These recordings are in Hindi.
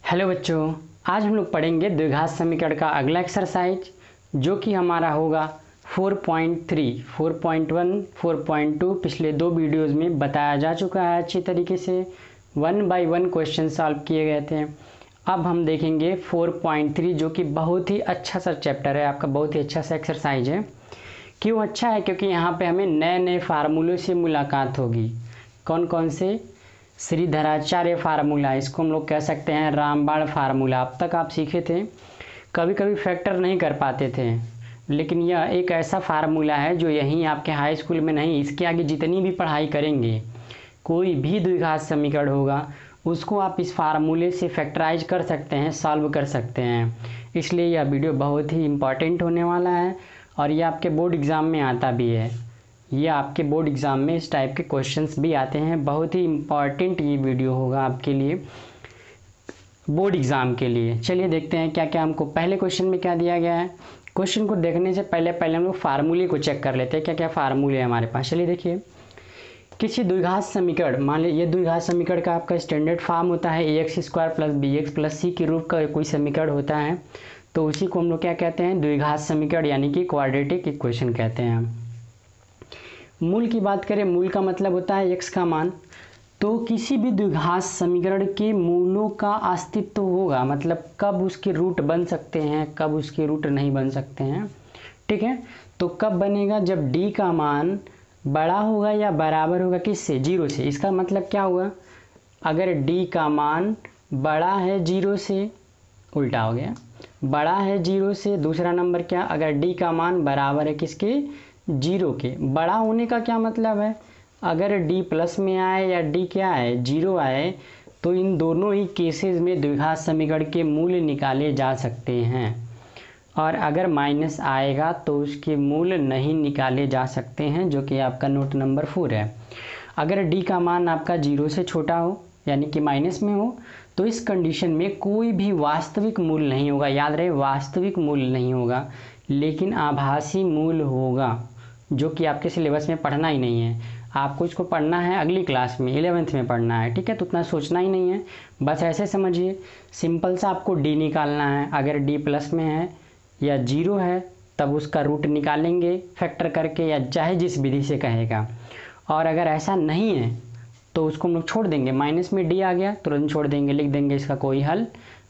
हेलो बच्चों, आज हम लोग पढ़ेंगे द्विघात समीकरण का अगला एक्सरसाइज जो कि हमारा होगा 4.3, 4.1, 4.2 पिछले दो वीडियोस में बताया जा चुका है। अच्छी तरीके से 1 बाय 1 क्वेश्चन सॉल्व किए गए थे। अब हम देखेंगे 4.3 जो कि बहुत ही अच्छा सा चैप्टर है, आपका बहुत ही अच्छा सा एक्सरसाइज है। क्यों अच्छा है? क्योंकि यहाँ पे हमें नए नए फार्मूलों से मुलाकात होगी। कौन कौन से? श्रीधराचार्य फार्मूला, इसको हम लोग कह सकते हैं रामबाण फार्मूला। अब तक आप सीखे थे, कभी कभी फैक्टर नहीं कर पाते थे, लेकिन यह एक ऐसा फार्मूला है जो यहीं आपके हाई स्कूल में नहीं, इसके आगे जितनी भी पढ़ाई करेंगे, कोई भी द्विघात समीकरण होगा उसको आप इस फार्मूले से फैक्टराइज कर सकते हैं, सॉल्व कर सकते हैं। इसलिए यह वीडियो बहुत ही इम्पॉर्टेंट होने वाला है और यह आपके बोर्ड एग्ज़ाम में आता भी है। ये आपके बोर्ड एग्ज़ाम में इस टाइप के क्वेश्चंस भी आते हैं। बहुत ही इम्पॉर्टेंट ये वीडियो होगा आपके लिए, बोर्ड एग्ज़ाम के लिए। चलिए देखते हैं क्या क्या हमको पहले क्वेश्चन में क्या दिया गया है। क्वेश्चन को देखने से पहले हम लोग फार्मूले को चेक कर लेते हैं, क्या क्या फार्मूले है हमारे पास। चलिए देखिए, किसी द्विघात समीकरण, मान लीजिए ये द्विघात समीकरण का आपका स्टैंडर्ड फॉर्म होता है ax² + bx + c के रूप का कोई समीकरण होता है, तो उसी को हम लोग क्या कहते हैं? द्विघात समीकरण, यानी कि क्वाड्रेटिक इक्वेशन कहते हैं। मूल की बात करें, मूल का मतलब होता है x का मान। तो किसी भी द्विघात समीकरण के मूलों का अस्तित्व होगा, मतलब कब उसके रूट बन सकते हैं, कब उसके रूट नहीं बन सकते हैं। ठीक है, तो कब बनेगा? जब d का मान बड़ा होगा या बराबर होगा किससे? 0 से। इसका मतलब क्या हुआ? अगर d का मान बड़ा है 0 से, उल्टा हो गया, बड़ा है 0 से। दूसरा नंबर क्या? अगर d का मान बराबर है किसके? 0 के। बड़ा होने का क्या मतलब है? अगर d प्लस में आए या d क्या आए? 0 आए, तो इन दोनों ही केसेस में द्विघात समीकरण के मूल निकाले जा सकते हैं। और अगर माइनस आएगा तो उसके मूल नहीं निकाले जा सकते हैं, जो कि आपका नोट नंबर 4 है। अगर d का मान आपका 0 से छोटा हो, यानी कि माइनस में हो, तो इस कंडीशन में कोई भी वास्तविक मूल नहीं होगा। याद रहे, वास्तविक मूल नहीं होगा, लेकिन आभासी मूल होगा, जो कि आपके सिलेबस में पढ़ना ही नहीं है। आपको इसको पढ़ना है अगली क्लास में, 11th में पढ़ना है। ठीक है, तो उतना सोचना ही नहीं है, बस ऐसे समझिए। सिंपल सा आपको d निकालना है। अगर d प्लस में है या 0 है, तब उसका रूट निकालेंगे फैक्टर करके, या चाहे जिस विधि से कहेगा। और अगर ऐसा नहीं है तो उसको हम लोग छोड़ देंगे। माइनस में d आ गया, तुरंत छोड़ देंगे, लिख देंगे इसका कोई हल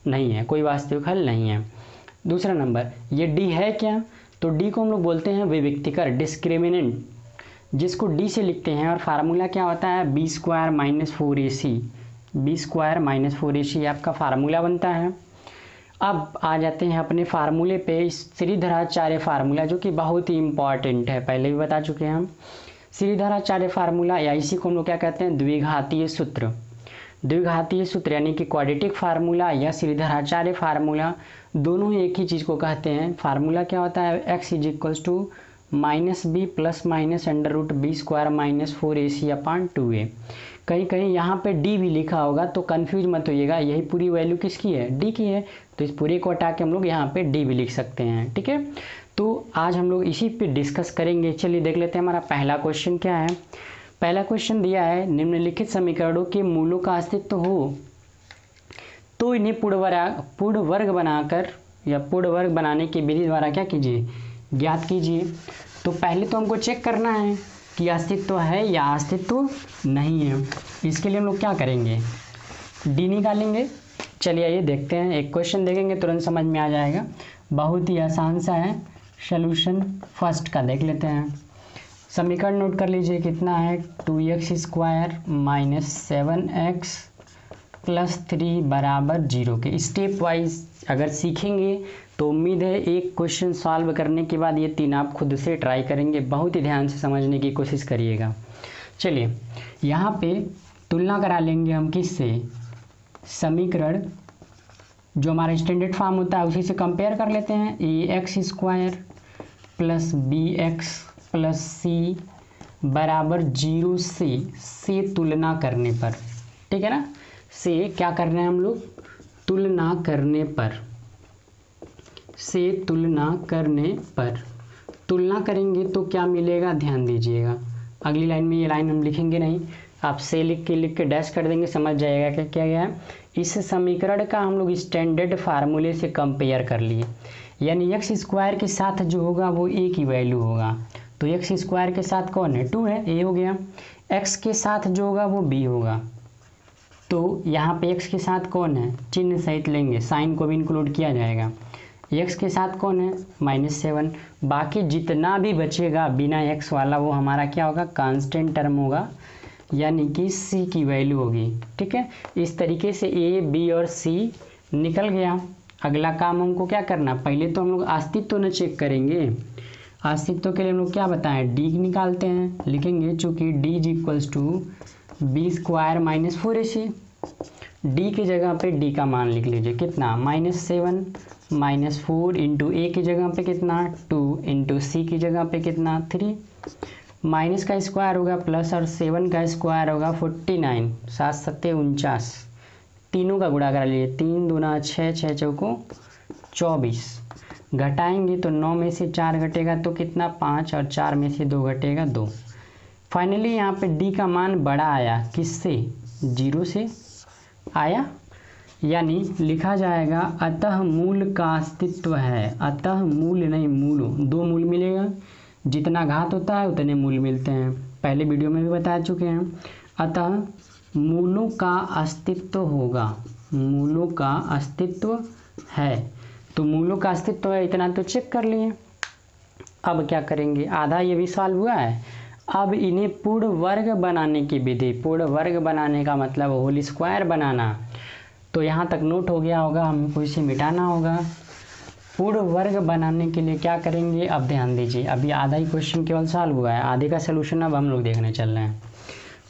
नहीं है, कोई वास्तविक हल नहीं है। दूसरा नंबर, ये d है क्या? तो d को हम लोग बोलते हैं विविक्तिकर, डिस्क्रिमिनेंट, जिसको d से लिखते हैं। और फार्मूला क्या होता है? b² - 4ac, b² - 4ac आपका फार्मूला बनता है। अब आ जाते हैं अपने फार्मूले पे, श्रीधराचार्य फार्मूला, जो कि बहुत ही इम्पॉर्टेंट है, पहले भी बता चुके हैं हम। श्रीधराचार्य फार्मूला, या इसी को हम लोग क्या कहते हैं? द्विघातीय सूत्र। द्विघातीय सूत्र यानी कि क्वाड्रेटिक फार्मूला या श्रीधराचार्य फार्मूला, दोनों ही एक ही चीज़ को कहते हैं। फार्मूला क्या होता है? x = -b + -√b² - 4ac/2a। कहीं कहीं यहाँ पे d भी लिखा होगा, तो कंफ्यूज मत होइएगा, यही पूरी वैल्यू किसकी है? d की है। तो इस पूरे को हटा के हम लोग यहाँ पे d भी लिख सकते हैं। ठीक है, तो आज हम लोग इसी पे डिस्कस करेंगे। चलिए देख लेते हैं हमारा पहला क्वेश्चन क्या है। पहला क्वेश्चन दिया है, निम्नलिखित समीकरणों के मूलों का अस्तित्व हो तो इन्हें पूर्ण वर्ग बनाकर या पूर्ण वर्ग बनाने की विधि द्वारा क्या कीजिए? ज्ञात कीजिए। तो पहले तो हमको चेक करना है कि अस्तित्व है या अस्तित्व नहीं है। इसके लिए हम लोग क्या करेंगे? d निकालेंगे। चलिए आइए देखते हैं, एक क्वेश्चन देखेंगे तुरंत समझ में आ जाएगा, बहुत ही आसान सा है। सॉल्यूशन फर्स्ट का देख लेते हैं। समीकरण नोट कर लीजिए, कितना है? 2x² - 7x + 3 = 0 के। स्टेप वाइज अगर सीखेंगे तो उम्मीद है एक क्वेश्चन सॉल्व करने के बाद ये 3 आप खुद से ट्राई करेंगे। बहुत ही ध्यान से समझने की कोशिश करिएगा। चलिए यहाँ पे तुलना करा लेंगे हम किससे? समीकरण जो हमारा स्टैंडर्ड फॉर्म होता है उसी से कंपेयर कर लेते हैं। ax² + bx + c = 0 से तुलना करने पर, ठीक है ना? से क्या कर रहे हैं हम लोग? तुलना करने पर, से तुलना करने पर तुलना करेंगे तो क्या मिलेगा? ध्यान दीजिएगा, अगली लाइन में ये लाइन हम लिखेंगे नहीं, आप से लिख के डैश कर देंगे, समझ जाएगा कि क्या गया है। इस समीकरण का हम लोग स्टैंडर्ड फार्मूले से कंपेयर कर लिए, यानी एक्स स्क्वायर के साथ जो होगा वो ए की वैल्यू होगा। तो एक्स स्क्वायर के साथ कौन है, 2 है, ए हो गया। एक्स के साथ जो होगा वो बी होगा। तो यहाँ पे एक्स के साथ कौन है, चिन्ह सहित लेंगे, साइन को भी इंक्लूड किया जाएगा। एक्स के साथ कौन है, -7। बाकी जितना भी बचेगा बिना एक्स वाला वो हमारा क्या होगा, कांस्टेंट टर्म होगा, यानी कि सी की वैल्यू होगी। ठीक है, इस तरीके से ए बी और सी निकल गया। अगला काम हमको क्या करना, पहले तो हम लोग अस्तित्व न चेक करेंगे। अस्तित्व के लिए हम लोग क्या बताएं, डी निकालते हैं, लिखेंगे चूँकि D is equals to B square minus 4ac। D की जगह पे डी का मान लिख लीजिए, कितना, -7 -4 इंटू ए की जगह पे कितना 2 इंटू सी की जगह पे कितना 3, माइनस का स्क्वायर होगा प्लस और 7 का स्क्वायर होगा 49, 7 7 49, तीनों का गुणा कर लीजिए, 3 दूना 6, 6 चौको 24, घटाएंगे तो 9 में से 4 घटेगा तो कितना 5 और 4 में से 2 घटेगा 2। फाइनली यहाँ पे डी का मान बड़ा आया, किससे, 0 से आया, यानी लिखा जाएगा अतः मूल का अस्तित्व है। अतः मूल नहीं, मूल, 2 मूल मिलेगा, जितना घात होता है उतने मूल मिलते हैं, पहले वीडियो में भी बता चुके हैं। अतः मूलों का अस्तित्व होगा, मूलों का अस्तित्व है। तो मूलों का अस्तित्व है, इतना तो चेक कर लिए। अब क्या करेंगे, आधा ये भी सॉल्व हुआ है। अब इन्हें पूर्ण वर्ग बनाने की विधि, पूर्ण वर्ग बनाने का मतलब होल स्क्वायर बनाना, तो यहाँ तक नोट हो गया होगा, हमको इसे मिटाना होगा। पूर्ण वर्ग बनाने के लिए क्या करेंगे, अब ध्यान दीजिए, अभी आधा ही क्वेश्चन केवल सॉल्व हुआ है, आधे का सलूशन अब हम लोग देखने चल रहे हैं।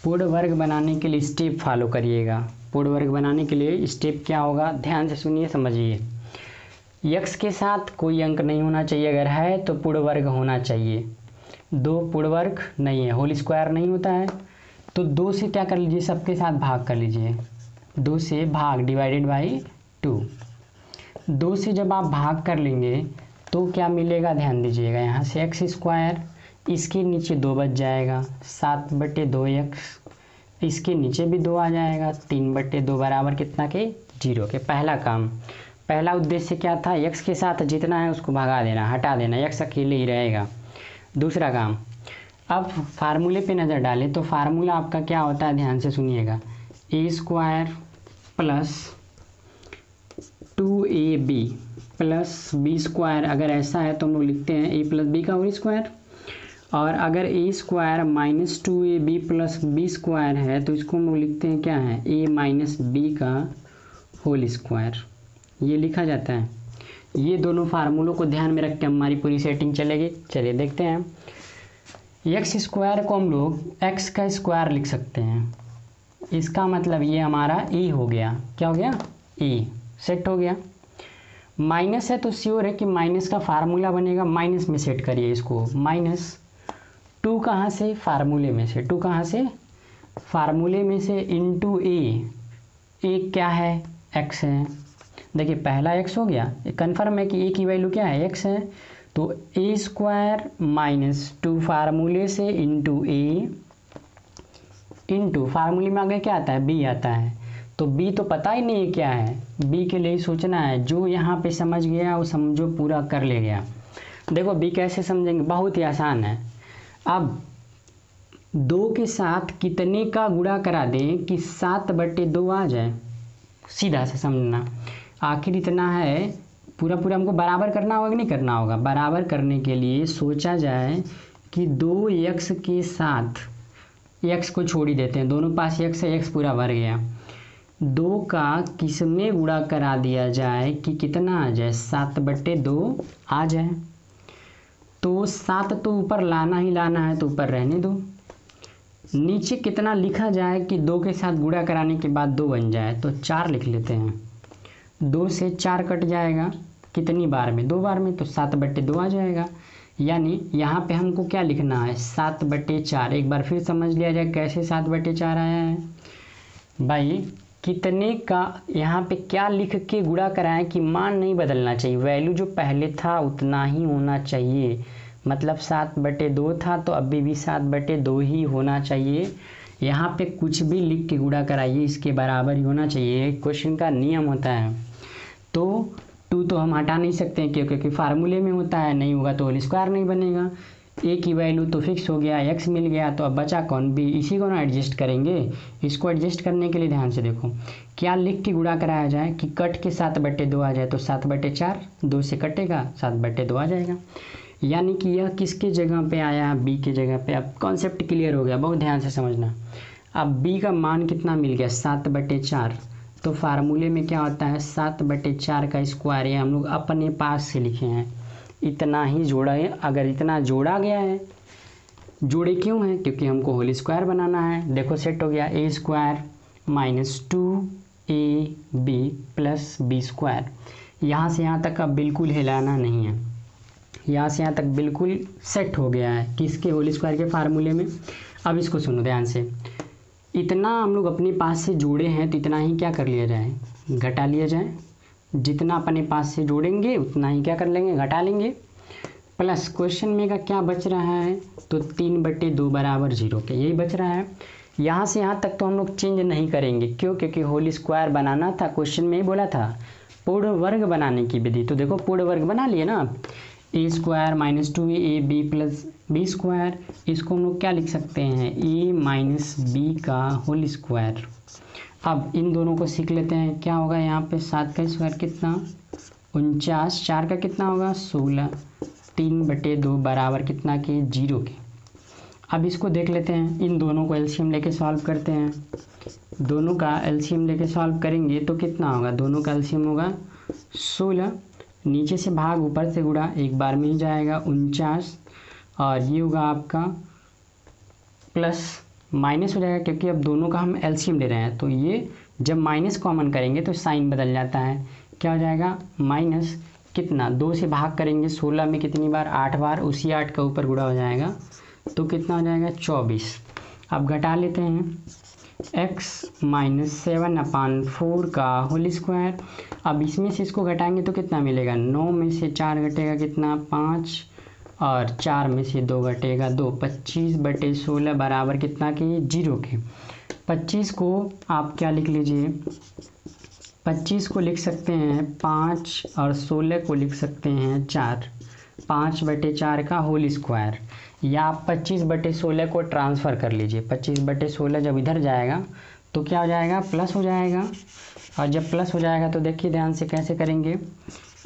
पूर्ण वर्ग बनाने के लिए स्टेप फॉलो करिएगा। पूर्ण वर्ग बनाने के लिए स्टेप क्या होगा, ध्यान से सुनिए, समझिए। यक्स के साथ कोई अंक नहीं होना चाहिए, अगर है तो पूर्ण वर्ग होना चाहिए। 2 पूर्ण वर्ग नहीं है, होल स्क्वायर नहीं होता है, तो 2 से क्या कर लीजिए, सबके साथ भाग कर लीजिए, 2 से भाग डिवाइडेड बाई 2। 2 से जब आप भाग कर लेंगे तो क्या मिलेगा, ध्यान दीजिएगा, यहाँ से एक्स स्क्वायर, इसके नीचे 2 बच जाएगा, 7/2x, इसके नीचे भी 2 आ जाएगा, 3/2 बराबर कितना के 0 के। पहला काम, पहला उद्देश्य क्या था, एक्स के साथ जितना है उसको भगा देना, हटा देना, एक्स अकेले ही रहेगा। दूसरा काम, अब फार्मूले पे नज़र डालें तो फार्मूला आपका क्या होता है, ध्यान से सुनिएगा, a square plus 2ab plus b square, अगर ऐसा है तो हम लोग लिखते हैं a प्लस बी का होल स्क्वायर, और अगर a square minus 2ab plus b square है तो इसको हम लोग लिखते हैं क्या है, a माइनस बी का होल स्क्वायर, ये लिखा जाता है। ये दोनों फार्मूलों को ध्यान में रख के हमारी पूरी सेटिंग चलेगी। चलिए देखते हैं, एक्स स्क्वायर को हम लोग एक्स का स्क्वायर लिख सकते हैं, इसका मतलब ये हमारा ए हो गया, क्या हो गया, ए सेट हो गया। माइनस है तो श्योर है कि माइनस का फार्मूला बनेगा, माइनस में सेट करिए इसको, -2 कहाँ से, फार्मूले में से, 2 कहाँ से, फार्मूले में से, इंटू ए क्या है, एक्स है। देखिए पहला एक्स हो गया, कन्फर्म है कि ए की वैल्यू क्या है, एक्स है, तो ए स्क्वायर -2 फार्मूले से इंटू ए, इंटू फार्मूले में आगे क्या आता है, बी आता है, तो बी तो पता ही नहीं है क्या है, बी के लिए सोचना है, जो यहाँ पे समझ गया वो समझो पूरा कर ले गया। देखो बी कैसे समझेंगे, बहुत ही आसान है। अब 2 के साथ कितने का गुणा करा दें कि 7/2 आ जाए, सीधा से समझना, आखिर इतना है, पूरा पूरा हमको बराबर करना होगा कि नहीं करना होगा। बराबर करने के लिए सोचा जाए कि 2x के साथ, x को छोड़ ही देते हैं, दोनों पास x है, x पूरा भर गया, 2 का किस में गुणा करा दिया जाए कि कितना आ जाए, 7/2 आ जाए। तो 7 तो ऊपर लाना ही लाना है, तो ऊपर रहने दो, नीचे कितना लिखा जाए कि 2 के साथ गुणा कराने के बाद 2 बन जाए, तो 4 लिख लेते हैं। 2 से 4 कट जाएगा, कितनी बार में, 2 बार में, तो 7/2 आ जाएगा। यानी यहाँ पे हमको क्या लिखना है, 7/4। एक बार फिर समझ लिया जाए कैसे 7/4 आया है भाई, कितने का यहाँ पे क्या लिख के गुणा कराएं कि मान नहीं बदलना चाहिए, वैल्यू जो पहले था उतना ही होना चाहिए। मतलब 7/2 था तो अभी भी 7/2 ही होना चाहिए। यहाँ पे कुछ भी लिख के गुणा कराइए इसके बराबर ही होना चाहिए, क्वेश्चन का नियम होता है। तो 2 तो हम हटा नहीं सकते हैं क्योंकि फार्मूले में होता है, नहीं होगा तो होल स्क्वायर नहीं बनेगा। ए की वैल्यू तो फिक्स हो गया, एक्स मिल गया, तो अब बचा कौन, बी। इसी को ना एडजस्ट करेंगे। इसको एडजस्ट करने के लिए ध्यान से देखो क्या लिख के गुणा कराया जाए कि कट के 7/2 आ जाए, तो 7/4 2 से कटेगा 7/2 आ जाएगा। यानी कि यह किसके जगह पे आया, बी के जगह पे। अब कॉन्सेप्ट क्लियर हो गया, बहुत ध्यान से समझना। अब बी का मान कितना मिल गया 7/4, तो फार्मूले में क्या होता है 7/4 का स्क्वायर, ये हम लोग अपने पास से लिखे हैं, इतना ही जोड़ा है। अगर इतना जोड़ा गया है, जोड़े क्यों है, क्योंकि हमको होल स्क्वायर बनाना है। देखो सेट हो गया, a² - 2ab + b²। यहाँ से यहाँ तक अब बिल्कुल हिलाना नहीं है, यहाँ से यहाँ तक बिल्कुल सेट हो गया है किसके, होल स्क्वायर के फार्मूले में। अब इसको सुनो ध्यान से, इतना हम लोग अपने पास से जोड़े हैं तो इतना ही क्या कर लिया जाए, घटा लिया जाए। जितना अपने पास से जोड़ेंगे उतना ही क्या कर लेंगे, घटा लेंगे। प्लस क्वेश्चन में का क्या बच रहा है, तो 3/2 = 0 के, यही बच रहा है। यहाँ से यहाँ तक तो हम लोग चेंज नहीं करेंगे, क्यों, क्योंकि होल स्क्वायर बनाना था, क्वेश्चन में ही बोला था पूर्ण वर्ग बनाने की विधि। तो देखो पूर्ण वर्ग बना लिए ना, a² - 2ab + b²। इसको हम लोग क्या लिख सकते हैं, a - b का होल स्क्वायर। अब इन दोनों को सीख लेते हैं, क्या होगा यहाँ पे 7 का स्क्वायर कितना 49, 4 का कितना होगा 16, 3/2 बराबर कितना के 0 के। अब इसको देख लेते हैं, इन दोनों को एलसीएम लेके सॉल्व करते हैं। दोनों का एलसीएम लेके सॉल्व करेंगे तो कितना होगा, दोनों का एलसीएम होगा 16, नीचे से भाग ऊपर से गुणा, एक बार में ही जाएगा 49, और ये होगा आपका प्लस माइनस हो जाएगा, क्योंकि अब दोनों का हम एलसीएम ले रहे हैं। तो ये जब माइनस कॉमन करेंगे तो साइन बदल जाता है, क्या हो जाएगा माइनस कितना, 2 से भाग करेंगे 16 में कितनी बार, 8 बार, उसी 8 का ऊपर गुणा हो जाएगा, तो कितना हो जाएगा 24। अब घटा लेते हैं, x - 7/4 का होल स्क्वायर। अब इसमें से इसको घटाएंगे तो कितना मिलेगा, 9 में से 4 घटेगा कितना 5, और 4 में से 2 घटेगा 2, 25/16 बराबर कितना के 0 के। 25 को आप क्या लिख लीजिए, 25 को लिख सकते हैं 5, और 16 को लिख सकते हैं 4, 5/4 का होल स्क्वायर। या आप 25/16 को ट्रांसफ़र कर लीजिए, 25/16 जब इधर जाएगा तो क्या हो जाएगा, प्लस हो जाएगा। और जब प्लस हो जाएगा तो देखिए ध्यान से कैसे करेंगे,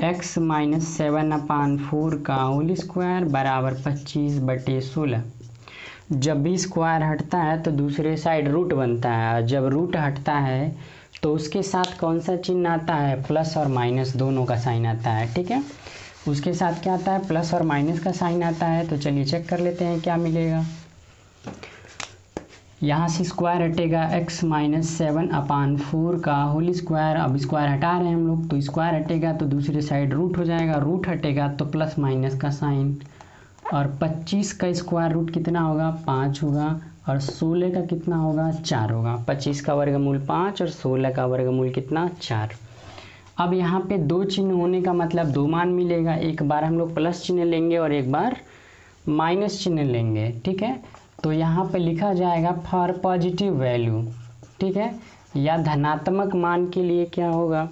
x - 7/4 का होल स्क्वायर बराबर 25/16। जब भी स्क्वायर हटता है तो दूसरे साइड रूट बनता है, जब रूट हटता है तो उसके साथ कौन सा चिन्ह आता है, प्लस और माइनस दोनों का साइन आता है, ठीक है। उसके साथ क्या आता है, प्लस और माइनस का साइन आता है। तो चलिए चेक कर लेते हैं क्या मिलेगा। यहाँ से स्क्वायर हटेगा, x - 7/4 का होल स्क्वायर। अब स्क्वायर हटा रहे हैं हम लोग, तो स्क्वायर हटेगा तो दूसरे साइड रूट हो जाएगा, रूट हटेगा तो प्लस माइनस का साइन। और 25 का स्क्वायर रूट कितना होगा 5 होगा, और 16 का कितना होगा 4 होगा। 25 का वर्गमूल 5 और 16 का वर्गमूल कितना 4। अब यहाँ पे 2 चिन्ह होने का मतलब 2 मान मिलेगा, एक बार हम लोग प्लस चिन्ह लेंगे और एक बार माइनस चिन्ह लेंगे, ठीक है। तो यहाँ पे लिखा जाएगा फॉर पॉजिटिव वैल्यू, ठीक है, या धनात्मक मान के लिए क्या होगा,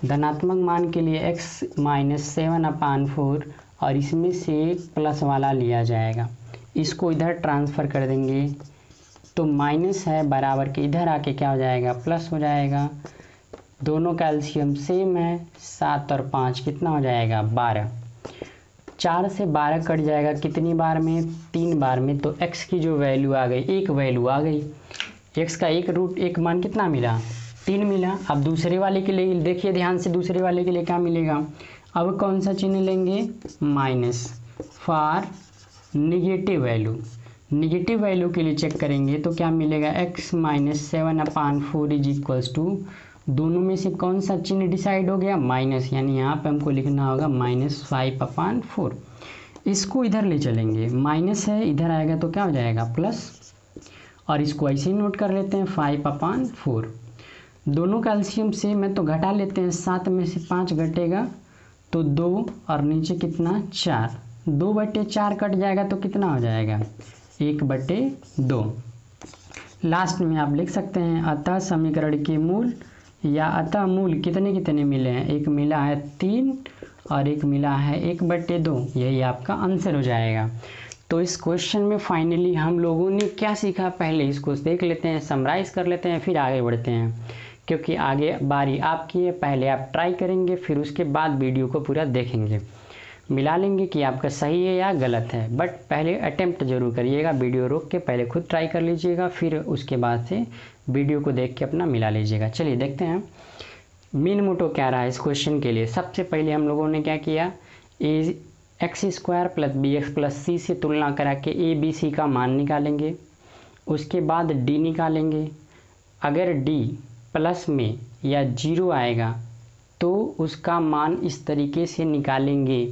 धनात्मक मान के लिए x - 7/4, और इसमें से प्लस वाला लिया जाएगा, इसको इधर ट्रांसफ़र कर देंगे तो माइनस है बराबर के इधर आके क्या हो जाएगा, प्लस हो जाएगा। दोनों का एलसीएम सेम है, 7 और 5 कितना हो जाएगा 12। 4 से 12 कट जाएगा कितनी बार में, 3 बार में। तो x की जो वैल्यू आ गई, एक वैल्यू आ गई, x का एक मान कितना मिला 3 मिला। अब दूसरे वाले के लिए देखिए ध्यान से, दूसरे वाले के लिए क्या मिलेगा, अब कौन सा चिन्ह लेंगे, minus for negative value. Negative value के लिए चेक करेंगे तो क्या मिलेगा, x - 7/4 = दोनों में से कौन सा चिन्ह डिसाइड हो गया, माइनस, यानी यहाँ पे हमको लिखना होगा -5/4। इसको इधर ले चलेंगे, माइनस है इधर आएगा तो क्या हो जाएगा प्लस, और इसको ऐसे ही नोट कर लेते हैं 5/4। दोनों का एलसीएम सेम है तो घटा लेते हैं, 7 में से 5 घटेगा तो 2, और नीचे कितना 4, 2/4 कट जाएगा तो कितना हो जाएगा 1/2। लास्ट में आप लिख सकते हैं अतः समीकरण के मूल या अतः मूल कितने कितने मिले हैं, एक मिला है 3 और एक मिला है 1/2, यही आपका आंसर हो जाएगा। तो इस क्वेश्चन में फाइनली हम लोगों ने क्या सीखा, पहले इसको देख लेते हैं, समराइज़ कर लेते हैं, फिर आगे बढ़ते हैं, क्योंकि आगे बारी आपकी है। पहले आप ट्राई करेंगे, फिर उसके बाद वीडियो को पूरा देखेंगे, मिला लेंगे कि आपका सही है या गलत है। बट पहले अटेम्प्ट जरूर करिएगा, वीडियो रोक के पहले खुद ट्राई कर लीजिएगा, फिर उसके बाद से वीडियो को देख के अपना मिला लीजिएगा। चलिए देखते हैं मेन मोटो क्या रहा है इस क्वेश्चन के लिए। सबसे पहले हम लोगों ने क्या किया, x² + bx + c से तुलना करा के a b c का मान निकालेंगे। उसके बाद d निकालेंगे। अगर d प्लस में या 0 आएगा तो उसका मान इस तरीके से निकालेंगे,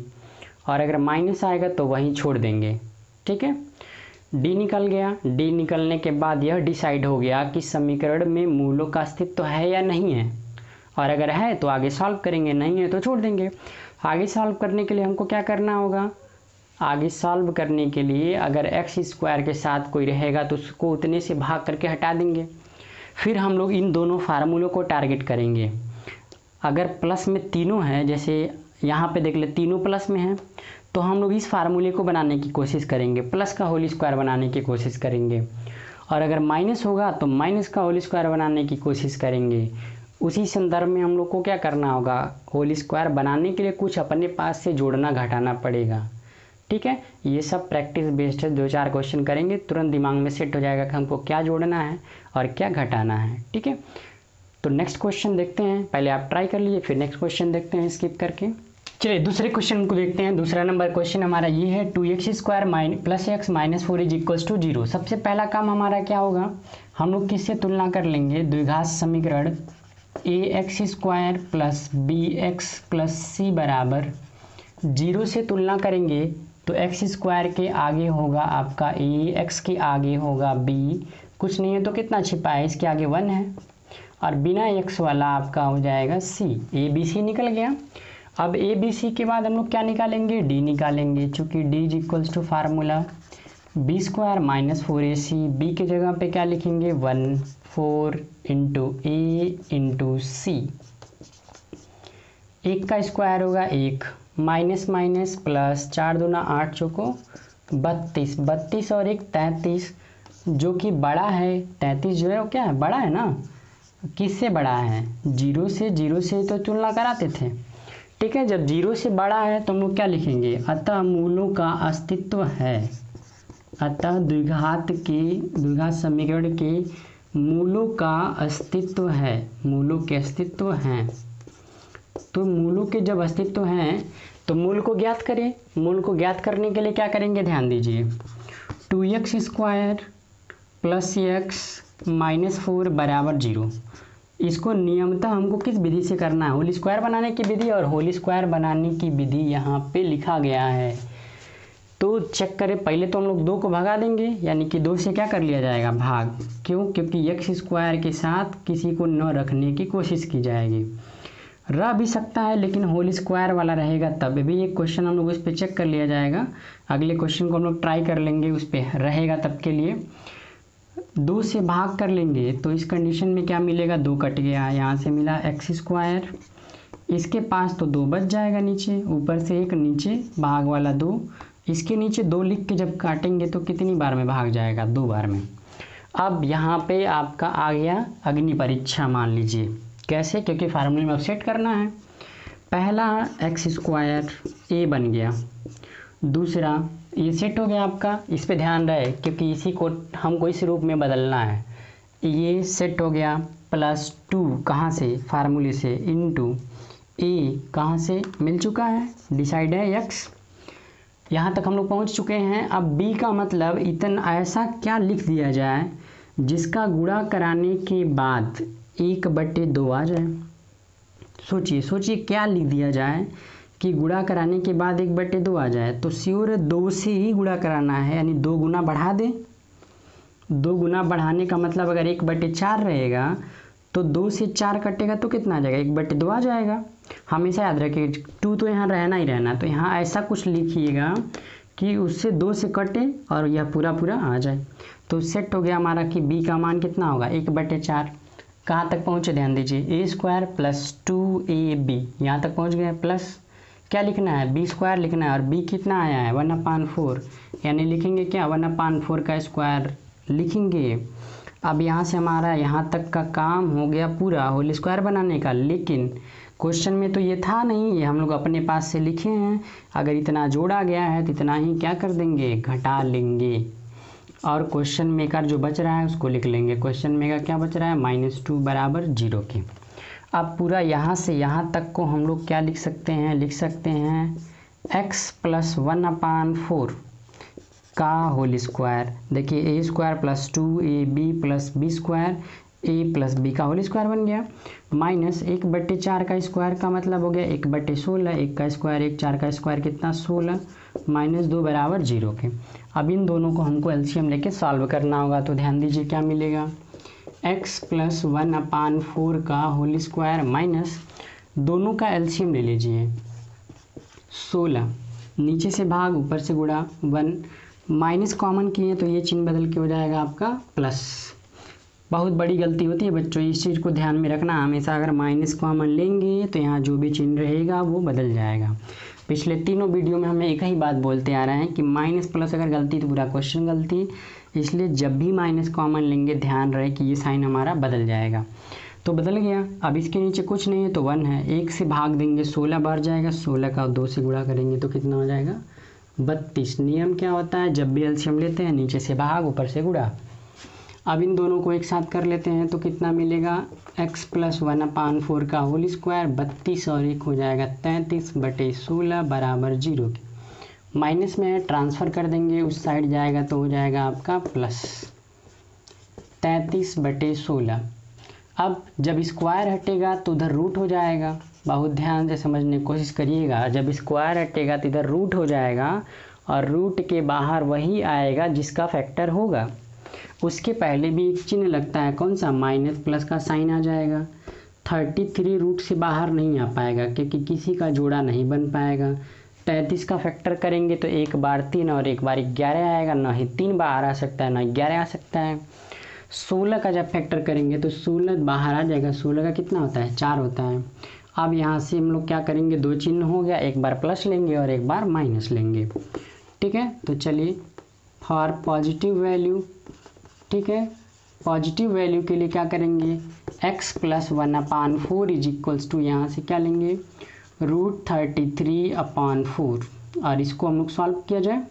और अगर माइनस आएगा तो वहीं छोड़ देंगे। ठीक है, d निकल गया। d निकलने के बाद यह डिसाइड हो गया कि समीकरण में मूलों का अस्तित्व है या नहीं है, और अगर है तो आगे सॉल्व करेंगे, नहीं है तो छोड़ देंगे। आगे सॉल्व करने के लिए हमको क्या करना होगा, आगे सॉल्व करने के लिए अगर x² के साथ कोई रहेगा तो उसको उतने से भाग करके हटा देंगे। फिर हम लोग इन दोनों फार्मूलों को टारगेट करेंगे। अगर प्लस में तीनों है, जैसे यहाँ पे देख ले तीनों प्लस में है, तो हम लोग इस फार्मूले को बनाने की कोशिश करेंगे, प्लस का होल स्क्वायर बनाने की कोशिश करेंगे। और अगर माइनस होगा तो माइनस का होल स्क्वायर बनाने की कोशिश करेंगे। उसी संदर्भ में हम लोग को क्या करना होगा, होल स्क्वायर बनाने के लिए कुछ अपने पास से जोड़ना घटाना पड़ेगा। ठीक है, ये सब प्रैक्टिस बेस्ड है, 2-4 क्वेश्चन करेंगे, तुरंत दिमाग में सेट हो जाएगा कि हमको क्या जोड़ना है और क्या घटाना है। ठीक है, तो नेक्स्ट क्वेश्चन देखते हैं। पहले आप ट्राई कर लीजिए, फिर नेक्स्ट क्वेश्चन देखते हैं स्किप करके। चलिए दूसरे क्वेश्चन को देखते हैं। दूसरा नंबर क्वेश्चन हमारा ये है 2x² + x - 4 = 0। सबसे पहला काम हमारा क्या होगा, हम लोग किससे तुलना कर लेंगे, द्विघात समीकरण ax² + bx + c बराबर 0 से तुलना करेंगे। तो x² के आगे होगा आपका a, x के आगे होगा b, कुछ नहीं है तो कितना छिपा है, इसके आगे 1 है, और बिना x वाला आपका हो जाएगा c। a b c निकल गया। अब a b c के बाद हम लोग क्या निकालेंगे, d निकालेंगे, चूँकि d = formula b² - 4ac। b के जगह पे क्या लिखेंगे, 1 4 × a × c। 1 का स्क्वायर होगा 1, माइनस माइनस प्लस, 4 दूना 8 चौको 32, 32 और 1 33, जो कि बड़ा है 33 जो है वो क्या है, बड़ा है ना, किससे बड़ा है, 0 से तो तुलना कराते थे। ठीक है, जब 0 से बड़ा है तो हम लोग क्या लिखेंगे, अतः मूलों का अस्तित्व है। अतः द्विघात समीकरण के मूलों का अस्तित्व है, मूलों के अस्तित्व हैं। तो मूलों के जब अस्तित्व हैं तो मूल को ज्ञात करें। मूल को ज्ञात करने के लिए क्या करेंगे, ध्यान दीजिए, 2x² + x - 4 = 0। इसको नियमतः हमको किस विधि से करना है, होल स्क्वायर बनाने की विधि, और होल स्क्वायर बनाने की विधि यहाँ पे लिखा गया है। तो चेक करें, पहले तो हम लोग 2 को भगा देंगे, यानी कि 2 से क्या कर लिया जाएगा, भाग। क्यों, क्योंकि x² के साथ किसी को न रखने की कोशिश की जाएगी। रह भी सकता है लेकिन होल स्क्वायर वाला रहेगा, तब भी एक क्वेश्चन हम लोग उस पर चेक कर लिया जाएगा। अगले क्वेश्चन को हम लोग ट्राई कर लेंगे, उस पर रहेगा, तब के लिए 2 से भाग कर लेंगे। तो इस कंडीशन में क्या मिलेगा, 2 कट गया, यहाँ से मिला x², इसके पास तो 2 बच जाएगा नीचे, ऊपर से 1 नीचे, भाग वाला 2, इसके नीचे 2 लिख के जब काटेंगे तो कितनी बार में भाग जाएगा, 2 बार में। अब यहाँ पे आपका आ गया अग्नि परीक्षा, मान लीजिए कैसे, क्योंकि फार्मूले में अपसेट करना है। पहला x² a बन गया, दूसरा ये सेट हो गया आपका, इस पे ध्यान रहे क्योंकि इसी को हमको इस रूप में बदलना है। ये सेट हो गया, +2 कहाँ से, फार्मूले से, इनटू a कहाँ से मिल चुका है, डिसाइड है x। यहाँ तक हम लोग पहुँच चुके हैं। अब b का मतलब इतना ऐसा क्या लिख दिया जाए जिसका गुणा कराने के बाद 1/2 आ जाए। सोचिए क्या लिख दिया जाए कि गुणा कराने के बाद 1/2 आ जाए। तो श्योर 2 से ही गुणा कराना है, यानी 2 गुना बढ़ा दें। 2 गुना बढ़ाने का मतलब अगर 1/4 रहेगा तो 2 से 4 कटेगा तो कितना आ जाएगा, 1/2 आ जाएगा। हमेशा याद रखिए 2 तो यहाँ रहना ही रहना, तो यहाँ ऐसा कुछ लिखिएगा कि उससे 2 से कटे और यह पूरा आ जाए। तो सेट हो गया हमारा कि b का मान कितना होगा 1/4। कहाँ तक पहुँचे ध्यान दीजिए, a² + 2ab यहाँ तक पहुँच गए, प्लस क्या लिखना है b² लिखना है, और b कितना आया है 1/4, यानी लिखेंगे क्या 1/4 का स्क्वायर लिखेंगे। अब यहाँ से हमारा यहाँ तक का काम हो गया पूरा होल स्क्वायर बनाने का, लेकिन क्वेश्चन में तो ये था नहीं, ये हम लोग अपने पास से लिखे हैं। अगर इतना जोड़ा गया है तो इतना ही क्या कर देंगे, घटा लेंगे, और क्वेश्चन में का जो बच रहा है उसको लिख लेंगे। क्वेश्चन में का क्या बच रहा है -2 = 0 के। अब पूरा यहाँ से यहाँ तक को हम लोग क्या लिख सकते हैं, लिख सकते हैं x + 1/4 का होल स्क्वायर। देखिए a² + 2ab + b² a + b का होल स्क्वायर बन गया, माइनस 1/4 का स्क्वायर का मतलब हो गया 1/16, 1 का स्क्वायर 1, 4 का स्क्वायर कितना 16, -2 = 0 के। अब इन दोनों को हमको एलसीएम लेके सॉल्व करना होगा। तो ध्यान दीजिए क्या मिलेगा, x + 1/4 का होल स्क्वायर माइनस दोनों का एलसीएम ले लीजिए 16, नीचे से भाग ऊपर से गुणा 1, माइनस कॉमन किए तो ये चिन्ह बदल के हो जाएगा आपका प्लस। बहुत बड़ी गलती होती है बच्चों, इस चीज़ को ध्यान में रखना, हमेशा अगर माइनस कॉमन लेंगे तो यहाँ जो भी चिन्ह रहेगा वो बदल जाएगा। पिछले तीनों वीडियो में हमें एक ही बात बोलते आ रहे हैं कि माइनस प्लस अगर गलती तो पूरा क्वेश्चन गलती, इसलिए जब भी माइनस कॉमन लेंगे ध्यान रहे कि ये साइन हमारा बदल जाएगा। तो बदल गया, अब इसके नीचे कुछ नहीं है तो 1 है, 1 से भाग देंगे 16 बार जाएगा, 16 का 2 से गुणा करेंगे तो कितना हो जाएगा 32। नियम क्या होता है, जब भी एलसीएम लेते हैं नीचे से भाग ऊपर से गुणा। अब इन दोनों को एक साथ कर लेते हैं तो कितना मिलेगा, x + 1/4 का होल स्क्वायर 32 और 1 हो जाएगा 33/16 = 0 के। माइनस में ट्रांसफ़र कर देंगे उस साइड जाएगा तो हो जाएगा आपका प्लस 33/16। अब जब स्क्वायर हटेगा तो उधर रूट हो जाएगा, बहुत ध्यान से समझने की कोशिश करिएगा। जब स्क्वायर हटेगा तो इधर रूट हो जाएगा और रूट के बाहर वही आएगा जिसका फैक्टर होगा। उसके पहले भी एक चिन्ह लगता है, कौन सा, माइनस प्लस का साइन आ जाएगा। 33 रूट से बाहर नहीं आ पाएगा क्योंकि किसी का जोड़ा नहीं बन पाएगा। 33 का फैक्टर करेंगे तो 1 बार 3 और 1 बार 11 आएगा, ना ही 3 बाहर आ सकता है ना 11 आ सकता है। 16 का जब फैक्टर करेंगे तो 16 बाहर आ जाएगा, 16 का कितना होता है 4 होता है। अब यहाँ से हम लोग क्या करेंगे, दो चिन्ह हो गया, एक बार प्लस लेंगे और एक बार माइनस लेंगे, ठीक है। तो चलिए फॉर पॉजिटिव वैल्यू, ठीक है, पॉजिटिव वैल्यू के लिए क्या करेंगे, x + 1/4 = यहाँ से क्या लेंगे √33/4, और इसको हम लोग सॉल्व किया जाए,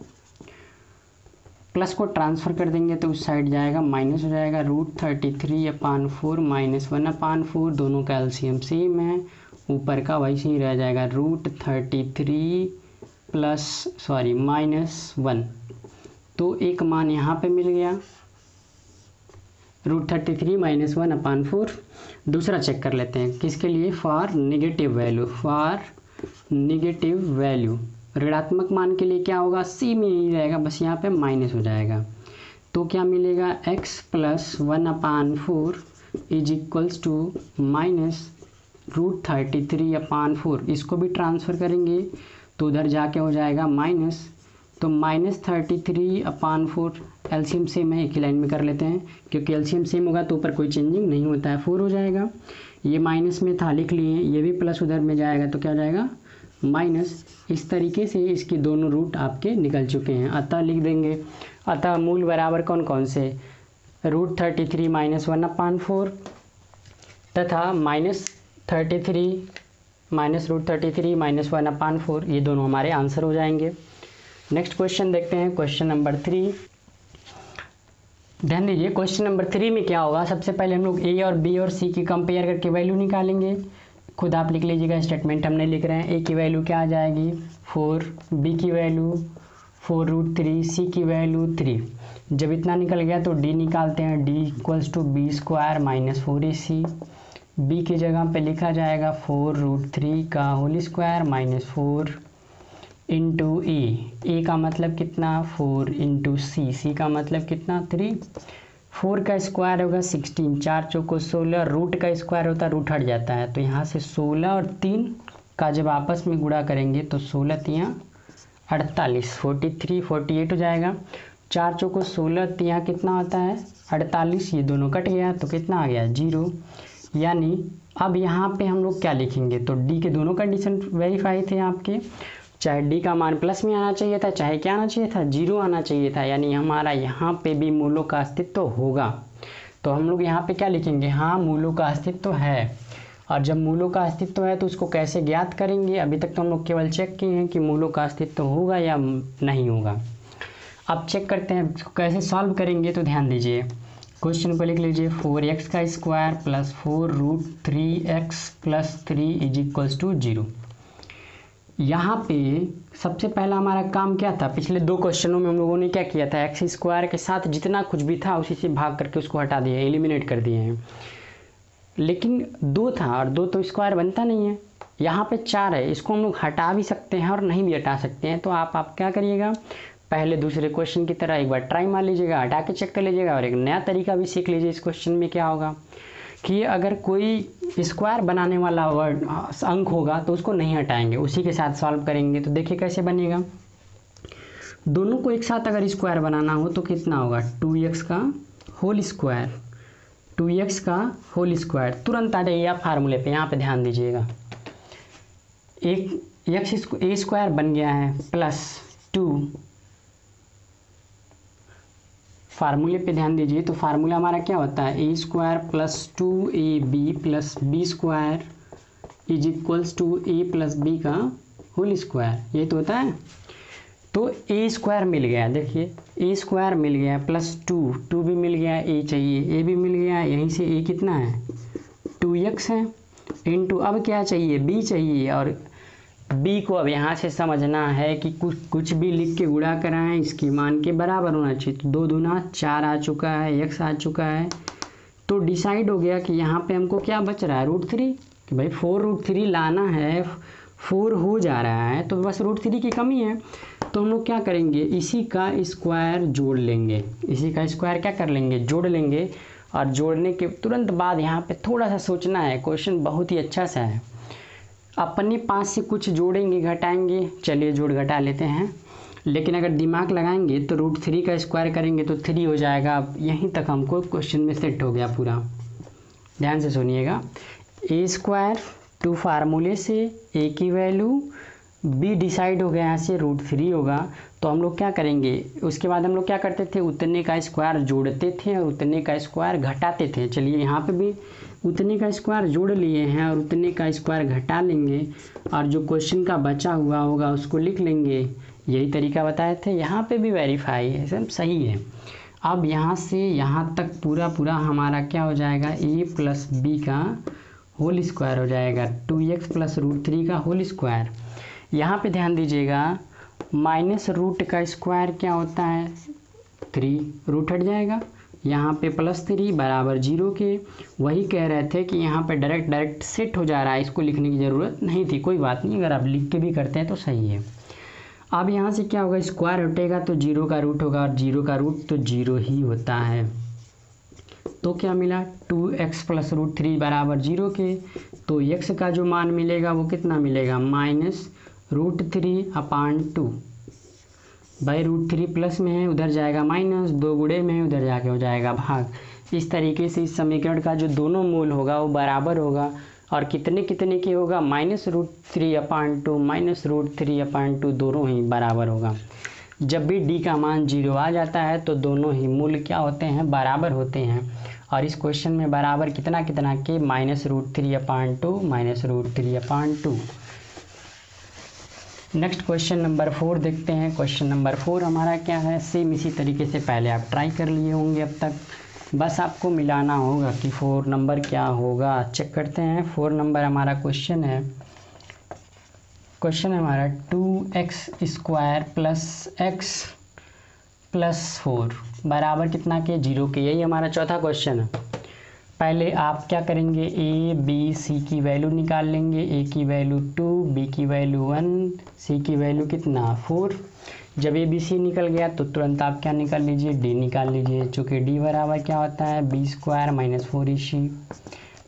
प्लस को ट्रांसफ़र कर देंगे तो उस साइड जाएगा माइनस हो जाएगा, √33/4 - 1/4, दोनों का एलसीएम सेम है, ऊपर का वैसे ही रह जाएगा √33 -1, तो एक मान यहाँ पे मिल गया √33 - 1/4। दूसरा चेक कर लेते हैं किसके लिए, for negative value, for negative value ऋणात्मक मान के लिए क्या होगा, सी में ही रहेगा, बस यहाँ पे माइनस हो जाएगा। तो क्या मिलेगा, x + 1/4 = -√33/4, इसको भी ट्रांसफ़र करेंगे तो उधर जाके हो जाएगा माइनस, तो -33/4 एलसीएम सेम है, एक ही लाइन में कर लेते हैं क्योंकि एलसीएम सेम होगा तो ऊपर कोई चेंजिंग नहीं होता है, 4 हो जाएगा। ये माइनस में था लिख लिए, ये भी प्लस उधर में जाएगा तो क्या हो जाएगा माइनस। इस तरीके से इसकी दोनों रूट आपके निकल चुके हैं, अतः लिख देंगे, अतः मूल बराबर कौन कौन से, √33 - 1/4 तथा -33 -√33 - 1/4, ये दोनों हमारे आंसर हो जाएंगे। नेक्स्ट क्वेश्चन देखते हैं, क्वेश्चन नंबर 3। ध्यान दीजिए क्वेश्चन नंबर 3 में क्या होगा, सबसे पहले हम लोग a और b और c की कंपेयर करके वैल्यू निकालेंगे। खुद आप लिख लीजिएगा, स्टेटमेंट हमने लिख रहे हैं। a की वैल्यू क्या आ जाएगी 4, b की वैल्यू 4√3, c की वैल्यू 3। जब इतना निकल गया तो d निकालते हैं, d = b² - 4ac। b की जगह पे लिखा जाएगा 4√3 का होल स्क्वायर -4 इंटू ए का मतलब कितना 4 इंटू सी का मतलब कितना 3। 4 का स्क्वायर होगा 16, 4 चौको 16, रूट का स्क्वायर होता है रूट हट जाता है, तो यहाँ से 16 और 3 का जब आपस में गुणा करेंगे तो 16 × 3 = 48, 43 48 हो जाएगा। 4 चौको 16, तो यहाँ कितना होता है 48, ये दोनों कट गया तो कितना आ गया 0। यानी अब यहाँ पे हम लोग क्या लिखेंगे, तो डी के दोनों कंडीशन वेरीफाई थे आपके, चाहे डी का मान प्लस में आना चाहिए था, चाहे क्या आना चाहिए था 0 आना चाहिए था, यानी हमारा यहाँ पे भी मूलों का अस्तित्व होगा। तो हम लोग यहाँ पे क्या लिखेंगे, हाँ मूलों का अस्तित्व है। और जब मूलों का अस्तित्व है तो उसको कैसे ज्ञात करेंगे, अभी तक तो हम लोग केवल चेक किए हैं कि मूलों का अस्तित्व होगा या नहीं होगा। अब चेक करते हैं इसको कैसे सॉल्व करेंगे। तो ध्यान दीजिए, क्वेश्चन को लिख लीजिए 4x का square plus 4√3x plus 3 is equals to 0। यहाँ पे सबसे पहला हमारा काम क्या था, पिछले 2 क्वेश्चनों में हम लोगों ने क्या किया था, एक्स स्क्वायर के साथ जितना कुछ भी था उसी से भाग करके उसको हटा दिया, एलिमिनेट कर दिए हैं। लेकिन 2 था और 2 तो स्क्वायर बनता नहीं है, यहाँ पे 4 है, इसको हम लोग हटा भी सकते हैं और नहीं भी हटा सकते हैं। तो आप क्या करिएगा, पहले दूसरे क्वेश्चन की तरह एक बार ट्राई मार लीजिएगा, हटा के चेक कर लीजिएगा और एक नया तरीका भी सीख लीजिए। इस क्वेश्चन में क्या होगा कि अगर कोई स्क्वायर बनाने वाला वर्ड अंक होगा तो उसको नहीं हटाएंगे, उसी के साथ सॉल्व करेंगे। तो देखिए कैसे बनेगा, दोनों को एक साथ अगर स्क्वायर बनाना हो तो कितना होगा 2x का होल स्क्वायर, 2x का होल स्क्वायर। तुरंत आ जाइए आप फार्मूले पे, यहाँ पे ध्यान दीजिएगा, एक एक्स ए स्क्वायर बन गया है प्लस 2, फार्मूले पे ध्यान दीजिए। तो फार्मूला हमारा क्या होता है, a square plus 2ab plus b square is equals to a plus b का होल स्क्वायर, ये तो होता है। तो ए स्क्वायर मिल गया, देखिए ए स्क्वायर मिल गया प्लस 2 भी मिल गया, ए चाहिए, ए भी मिल गया, यहीं से ए कितना है 2x है, इनटू अब क्या चाहिए बी चाहिए, और बी को अब यहाँ से समझना है कि कुछ भी लिख के गुणा कराएं इसकी मान के बराबर होना चाहिए। तो 2 दूना 4 आ चुका है, x आ चुका है, तो डिसाइड हो गया कि यहाँ पे हमको क्या बच रहा है √3, कि भाई 4√3 लाना है, 4 हो जा रहा है तो बस √3 की कमी है। तो हम लोग क्या करेंगे, इसी का स्क्वायर जोड़ लेंगे, इसी का स्क्वायर क्या कर लेंगे जोड़ लेंगे। और जोड़ने के तुरंत बाद यहाँ पे थोड़ा सा सोचना है, क्वेश्चन बहुत ही अच्छा सा है, अपने पास से कुछ जोड़ेंगे घटाएंगे, चलिए जोड़ घटा लेते हैं। लेकिन अगर दिमाग लगाएंगे तो √3 का स्क्वायर करेंगे तो 3 हो जाएगा। अब यहीं तक हमको क्वेश्चन में सेट हो गया पूरा, ध्यान से सुनिएगा। ए स्क्वायर 2 फार्मूले से ए की वैल्यू, बी डिसाइड हो गया यहाँ से √3 होगा। तो हम लोग क्या करेंगे, उसके बाद हम लोग क्या करते थे, उतने का स्क्वायर जोड़ते थे और उतने का स्क्वायर घटाते थे। चलिए यहाँ पे भी उतने का स्क्वायर जोड़ लिए हैं और उतने का स्क्वायर घटा लेंगे, और जो क्वेश्चन का बचा हुआ होगा उसको लिख लेंगे। यही तरीका बताए थे, यहाँ पे भी वेरीफाई है, सब सही है। अब यहाँ से यहाँ तक पूरा हमारा क्या हो जाएगा, ए प्लस बी का होल स्क्वायर हो जाएगा, 2x प्लस √3 का होल स्क्वायर। यहाँ पे ध्यान दीजिएगा, माइनस रूट का स्क्वायर क्या होता है 3, रूट हट जाएगा, यहाँ पे +3 बराबर 0 के। वही कह रहे थे कि यहाँ पे डायरेक्ट सेट हो जा रहा है, इसको लिखने की ज़रूरत नहीं थी, कोई बात नहीं, अगर आप लिख के भी करते हैं तो सही है। अब यहाँ से क्या होगा, स्क्वायर हटेगा तो 0 का रूट होगा, और 0 का रूट तो 0 ही होता है। तो क्या मिला 2x प्लस √3 बराबर 0 के। तो x का जो मान मिलेगा वो कितना मिलेगा, -√3/2। भाई √3 प्लस में है, उधर जाएगा माइनस, 2 गुणे में है, उधर जाके हो जाएगा भाग। इस तरीके से इस समीकरण का जो दोनों मूल होगा वो बराबर होगा, और कितने कितने की होगा, -√3/2 -√3/2 दोनों ही बराबर होगा। जब भी d का मान 0 आ जाता है तो दोनों ही मूल क्या होते हैं, बराबर होते हैं। और इस क्वेश्चन में बराबर कितना कितना के, -√3/2 -√3/2। नेक्स्ट क्वेश्चन नंबर 4 देखते हैं। क्वेश्चन नंबर 4 हमारा क्या है, सेम इसी तरीके से पहले आप ट्राई कर लिए होंगे अब तक, बस आपको मिलाना होगा कि 4 नंबर क्या होगा। चेक करते हैं, 4 नंबर हमारा क्वेश्चन है, क्वेश्चन है हमारा 2x² प्लस x प्लस 4 बराबर कितना के, 0 के। यही हमारा चौथा क्वेश्चन है। पहले आप क्या करेंगे, ए बी सी की वैल्यू निकाल लेंगे, ए की वैल्यू 2, बी की वैल्यू 1, सी की वैल्यू कितना 4। जब ए बी सी निकल गया तो तुरंत आप क्या निकाल लीजिए, डी निकाल लीजिए, चूँकि डी बराबर क्या होता है b² - 4ac।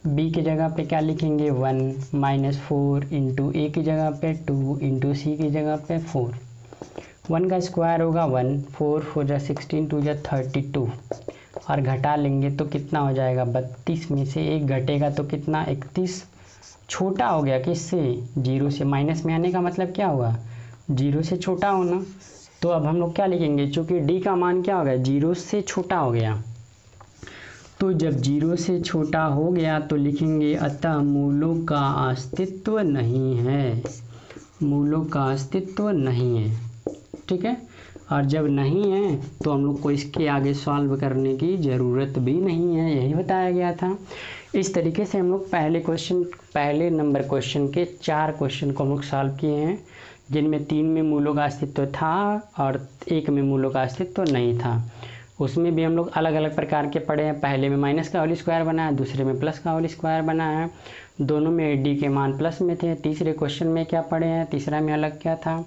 बी की जगह पे क्या लिखेंगे 1 - 4 इंटू ए की जगह पे 2 इंटू सी की जगह पे 4। 1 का स्क्वायर होगा 1, 4 4 जा 16, 2 जा 32 और घटा लेंगे तो कितना हो जाएगा 32 में से 1 घटेगा तो कितना 31। छोटा हो गया किससे, 0 से। माइनस में आने का मतलब क्या हुआ, 0 से छोटा होना। तो अब हम लोग क्या लिखेंगे, चूँकि डी का मान क्या हो गया 0 से छोटा हो गया, तो जब 0 से छोटा हो गया तो लिखेंगे अतः मूलों का अस्तित्व नहीं है, मूलों का अस्तित्व नहीं है। ठीक है, और जब नहीं है तो हम लोग को इसके आगे सॉल्व करने की ज़रूरत भी नहीं है, यही बताया गया था। इस तरीके से हम लोग पहले नंबर क्वेश्चन के 4 क्वेश्चन को हम लोग सॉल्व किए हैं, जिनमें 3 में मूलों का अस्तित्व था और 1 में मूलों का अस्तित्व नहीं था। उसमें भी हम लोग अलग अलग प्रकार के पढ़े हैं। पहले में माइनस का होल स्क्वायर बना है, दूसरे में प्लस का होल स्क्वायर बना है, दोनों में डी के मान प्लस में थे। तीसरे क्वेश्चन में क्या पढ़े हैं, तीसरा में अलग क्या था,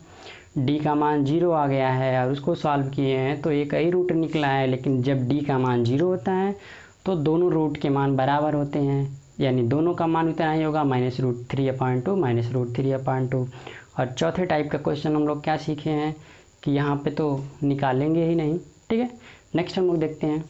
डी का मान 0 आ गया है और उसको सॉल्व किए हैं तो एक ही रूट निकला है। लेकिन जब डी का मान 0 होता है तो दोनों रूट के मान बराबर होते हैं, यानी दोनों का मान उतना ही होगा, -√3/2 -√3/2। और चौथे टाइप का क्वेश्चन हम लोग क्या सीखे हैं कि यहाँ पे तो निकालेंगे ही नहीं। ठीक है, नेक्स्ट हम लोग देखते हैं।